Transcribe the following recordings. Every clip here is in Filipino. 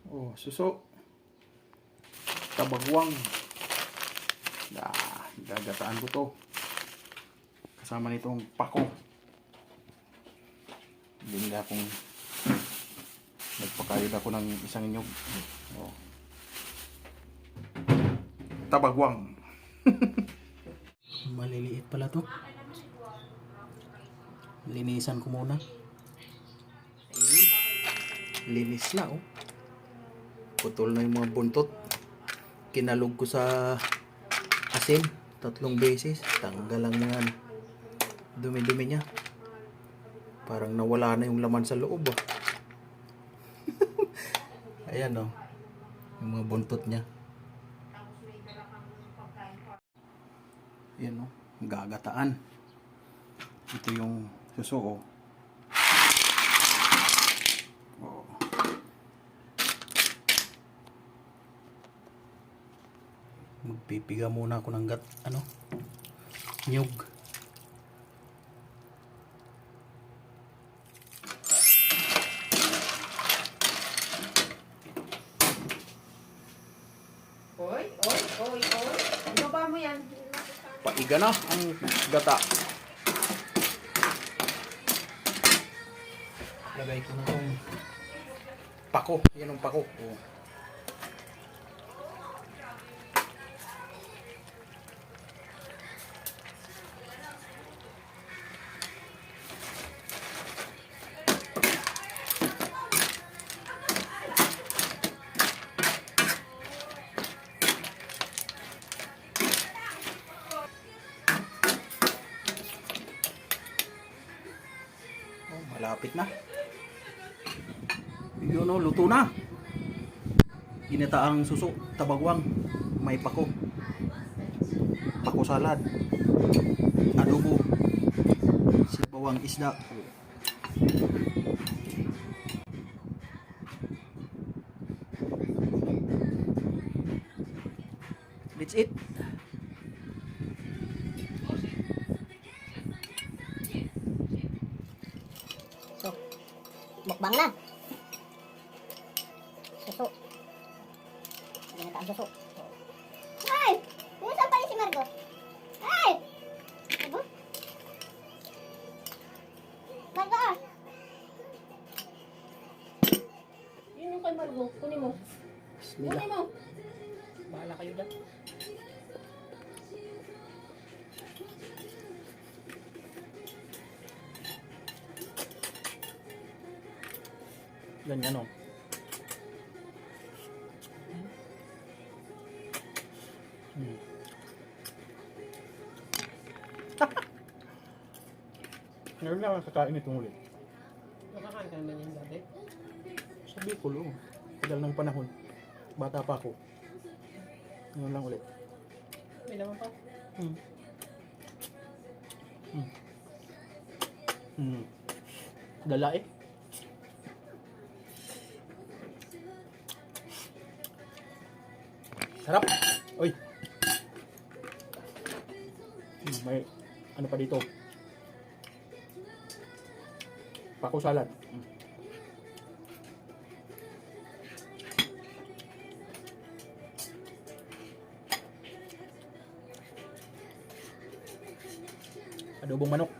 Oh, suso. Tabagwang. Gagataan ko to. Kasama nitong pako. Hindi nila akong nagpakayod ako ng isang nyug. Oh. Tabagwang. Maliliit pala to. Linisan ko muna. Linis na oh. Putol na yung mga buntot. Kinalog ko sa asin 3 beses. Tanggal lang mga dumi-dumi niya. Parang nawala na yung laman sa loob oh. Ayan oh. Yung mga buntot niya. Ayan oh. Gagataan. Ito yung suso oh. Oh. Magpipiga muna ako ng nyug. Oy. Ano ba mo yan? Paiga na ang gata. Lagay ko na itong pako. Yan ang pako. Oh. Malapit na. Yun o, luto na. Ginataang suso, tabagwang, may pako. Pako salad. Adobo. Sibawang isda. That's it. So, mukbang na. Suso. Ginata ang suso. Ay! Saan pa rin si Margo? Ay! Margo? Margo ah! Yun yung kay Margo. Kunin mo. Bismillah. Kunin mo. Bahala kayo dyan. Ganyan o. Ngayon lang kakain itong ulit. Nakakain ka naman yan dati. Sa Bicol oh. Tagal ng panahon. Bata pa ako. Ngayon lang ulit. May naman pa. Dala eh. Sarap. Oy. May ano pa dito? Pako salad. Adobong manok.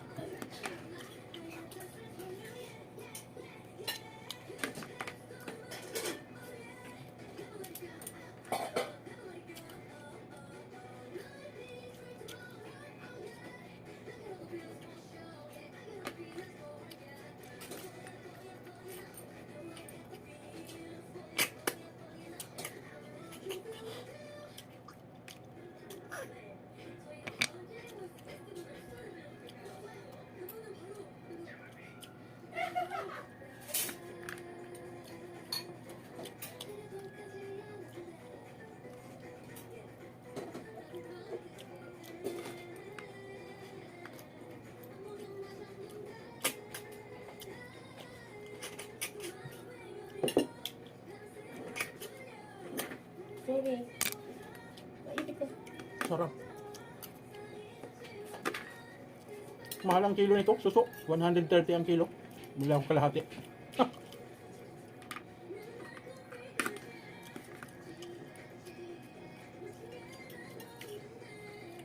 Baby. Maipit na. Sarap. Mahal ang kilo nito, suso. 130 ang kilo. Bili ako kalahati.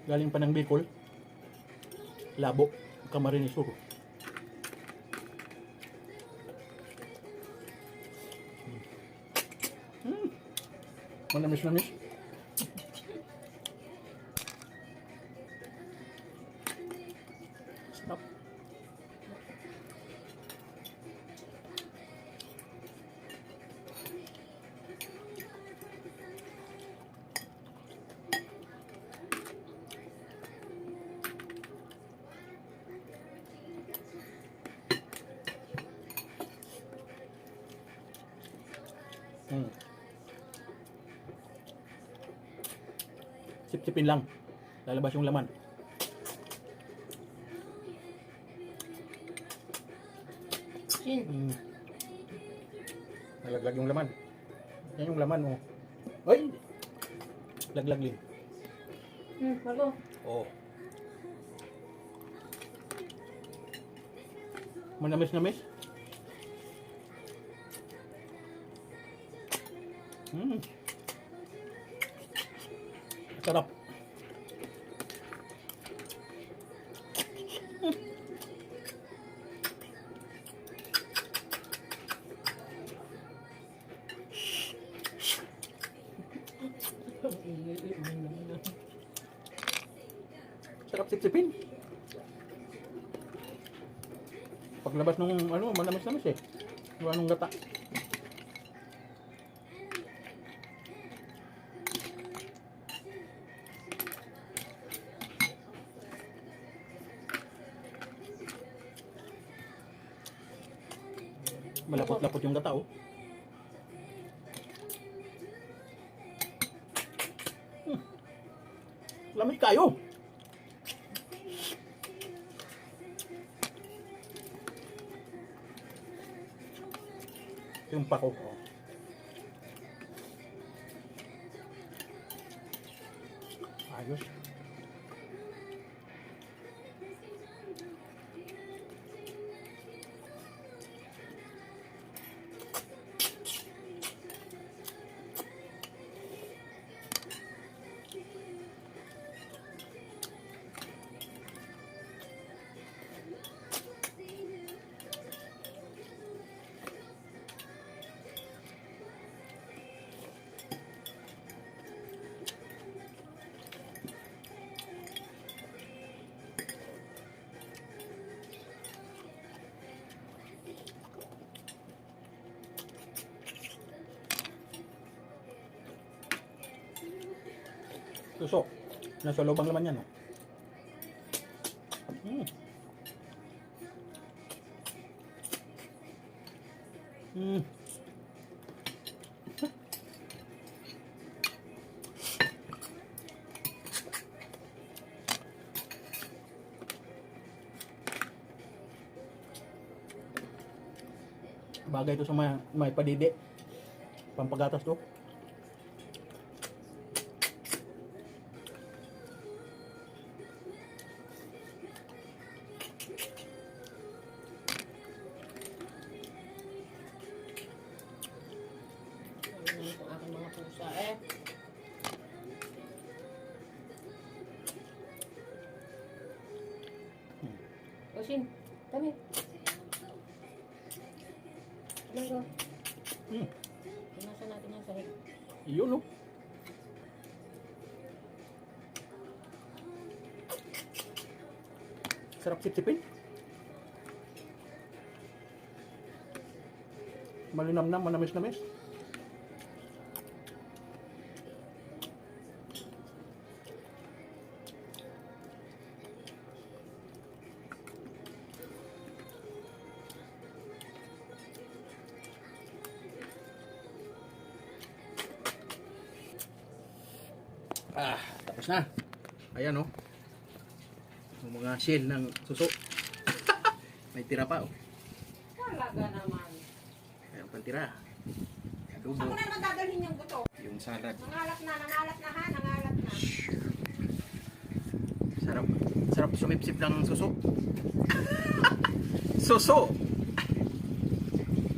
Galing pa ng Bicol. Labo. Camarines Sur. Manamis-namis. Stop. Sip-sipin lang. Lalabas yung laman. Sin. Nalaglag yung laman. Yan yung laman, oh. Ay! Laglag din. Margo. Oh. Manamis-namis. Sarap. Sarap sipsipin. Paglabas nung ano, manamis-namis eh. Yung anong gata. Malapot-lapot yung gata, oh. Lamig kayo. Yung pako, oh. Ayos. Tusok. Nasa loob ang laman yan, oh. Bagay ito sa may padidi. Pampagatas to. Ano itong aking mga pusa eh. O Sin, kami. Margo. Punasan natin yung sahig. Yun, oh. Sarap sipsipin. Malinamnam, manamis-namis. Tapos na. Ayan, oh. Yung mga shell ng suso. May tira pa, oh. Talaga naman. Ayan pang tira. Ako Adobo. na naman dadalhin yung buto. Yung salad. Nangalat na ha, nangalat na. Sarap. Sarap sumipsip ng suso. Suso!